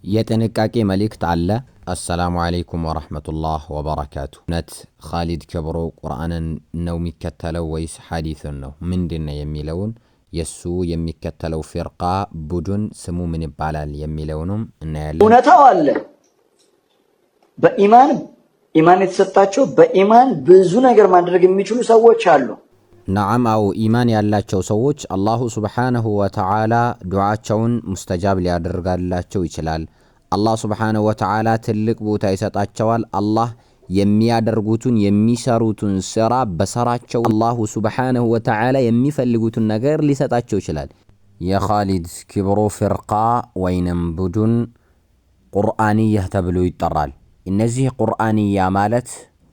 የጥንቃቄ መልእክት አለ። አሰላሙ አለይኩም ወራህመቱላህ ወበረካቱ። ነት ኻሊድ ክብሩ ቁርአንን ነው የሚከተለው ወይስ ሐዲስን ነው? ምንድነው የሚለውን የሱ የሚከተለው ፊርቃ ቡድን ስሙ ምን ይባላል የሚለውንም እናያለን። እውነታው አለ። በኢማን የተሰጣቸው በኢማን ብዙ ነገር ማድረግ የሚችሉ ሰዎች አሉ። ነዓም አው ኢማን ያላቸው ሰዎች አላሁ ሱብሓነሁ ወተዓላ ዱዓቸውን ሙስተጃብ ሊያደርጋላቸው ይችላል። አላህ ሱብሓነሁ ወተዓላ ትልቅ ቦታ ይሰጣቸዋል። አላህ የሚያደርጉትን የሚሰሩትን ስራ በሰራቸው አላሁ ሱብሓነሁ ወተዓላ የሚፈልጉትን ነገር ሊሰጣቸው ይችላል። የኻሊድ ክብሩ ፍርቃ ወይንም ቡድን ቁርአንያ ተብሎ ይጠራል። እነዚህ ቁርአንያ ማለት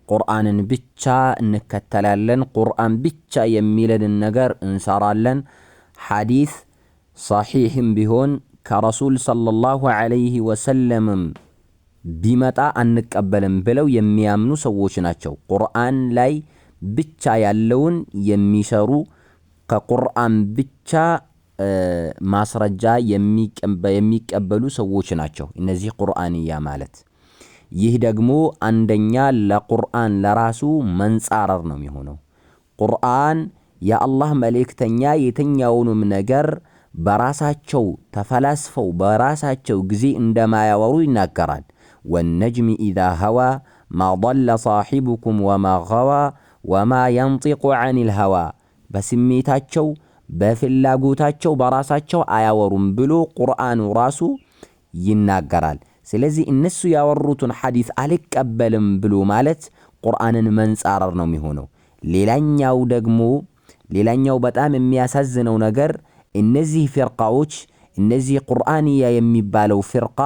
ቁርአንን ብቻ እንከተላለን፣ ቁርአን ብቻ የሚለንን ነገር እንሰራለን፣ ሐዲስ ሰሒህም ቢሆን ከረሱል ሰለላሁ ዐለይሂ ወሰለም ቢመጣ አንቀበልም ብለው የሚያምኑ ሰዎች ናቸው። ቁርአን ላይ ብቻ ያለውን የሚሰሩ ከቁርአን ብቻ ማስረጃ የሚቀበሉ ሰዎች ናቸው እነዚህ ቁርአንያ ማለት። ይህ ደግሞ አንደኛ ለቁርአን ለራሱ መንጻረር ነው የሚሆነው። ቁርአን የአላህ መልእክተኛ የትኛውንም ነገር በራሳቸው ተፈላስፈው በራሳቸው ጊዜ እንደማያወሩ ይናገራል። ወነጅሚ ኢዛ ሀዋ ማ ضለ ሳሒቡኩም ወማ ገዋ ወማ የንጢቁ ዐኒል ሀዋ፣ በስሜታቸው በፍላጎታቸው በራሳቸው አያወሩም ብሎ ቁርአኑ ራሱ ይናገራል። ስለዚህ እነሱ ያወሩትን ሐዲስ አልቀበልም ብሎ ማለት ቁርአንን መንጻረር ነው የሚሆነው። ሌላኛው በጣም የሚያሳዝነው ነገር እነዚህ ፍርቃዎች እነዚህ ቁርአንያ የሚባለው ፍርቃ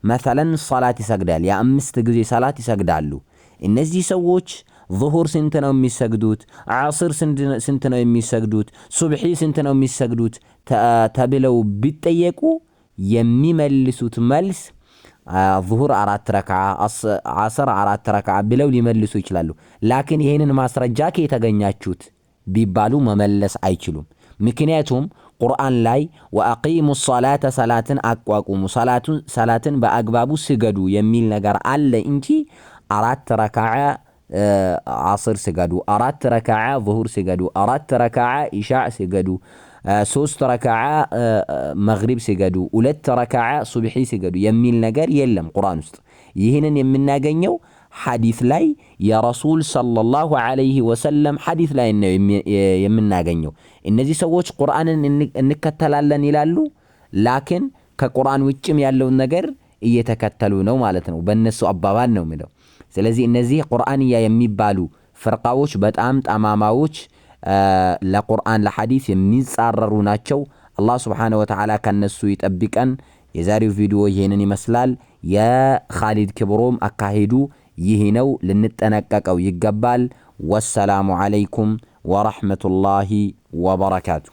መሰለን ሰላት ይሰግዳል፣ የአምስት ጊዜ ሰላት ይሰግዳሉ። እነዚህ ሰዎች ዙሁር ስንት ነው የሚሰግዱት? ዓስር ስንት ነው የሚሰግዱት? ሱብሒ ስንት ነው የሚሰግዱት ተብለው ቢጠየቁ የሚመልሱት መልስ ዙሁር 4 ረክዓ፣ ዓስር 4 ረክዓ ብለው ሊመልሱ ይችላሉ። ላኪን ይህንን ማስረጃ ከየተገኛችሁት ቢባሉ መመለስ አይችሉም። ምክንያቱም ቁርአን ላይ ወአቂሙ ሰላተ ሰላትን አቋቁሙ፣ ሰላትን በአግባቡ ስገዱ የሚል ነገር አለ እንጂ 4 ረክዓ ዓስር ስገዱ፣ 4 ረክዓ ዙሁር ስገዱ፣ 4 ረክዓ ኢሻዕ ስገዱ፣ 3 ረክዓ መግሪብ ስገዱ፣ 2 ረክዓ ሱብሒ ስገዱ የሚል ነገር የለም ቁርአን ውስጥ። ይህንን የምናገኘው ሐዲስ ላይ የረሱል ሰለላሁ ዐለይሂ ወሰለም ሐዲስ ላይ ነው የምናገኘው። እነዚህ ሰዎች ቁርአንን እንከተላለን ይላሉ፣ ላኪን ከቁርአን ውጭም ያለውን ነገር እየተከተሉ ነው ማለት ነው። በእነሱ አባባል ነው የሚለው። ስለዚህ እነዚህ ቁርአንያ የሚባሉ ፍርቃዎች በጣም ጠማማዎች፣ ለቁርአን ለሐዲስ የሚጻረሩ ናቸው። አላህ ሱብሓነሁ ወተዓላ ከነሱ ይጠብቀን። የዛሬው ቪዲዮ ይህንን ይመስላል። የኻሊድ ክብሩም አካሄዱ ይህ ነው፣ ልንጠነቀቀው ይገባል። ወሰላሙ ዐለይኩም ወረሕመቱላሂ ወበረካቱ።